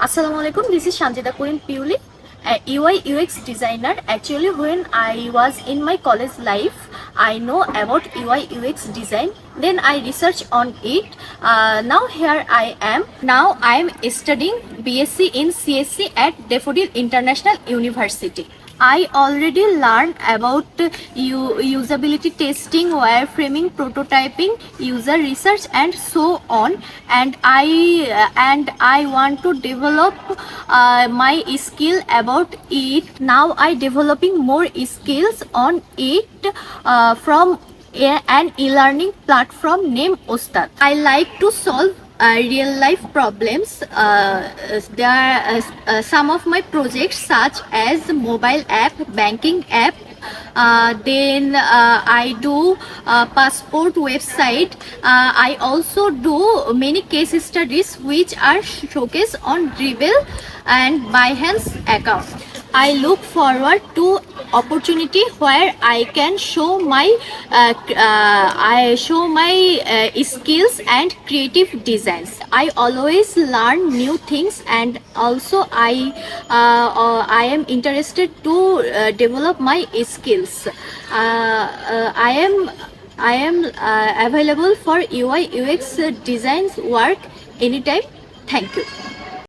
Assalamualaikum. This is Shanjita Queen Puli, a UI UX designer. Actually, when I was in my college life, I know about UI UX design. Then I research on it. Now here I am. Now I am studying BSc in CSC at Daffodil International University. I already learned about usability testing, wireframing, prototyping, user research, and so on. And I want to develop my skill about it. Now I developing more skills on it from an e-learning platform named Ostad. I like to solve real life problems. There are some of my projects such as mobile app, banking app. Then I do passport website. I also do many case studies which are showcased on Dribbble and Behance account. I look forward to opportunity where I can show my skills and creative designs. I always learn new things, and also I am interested to develop my skills. I am available for UI UX designs work anytime. Thank you.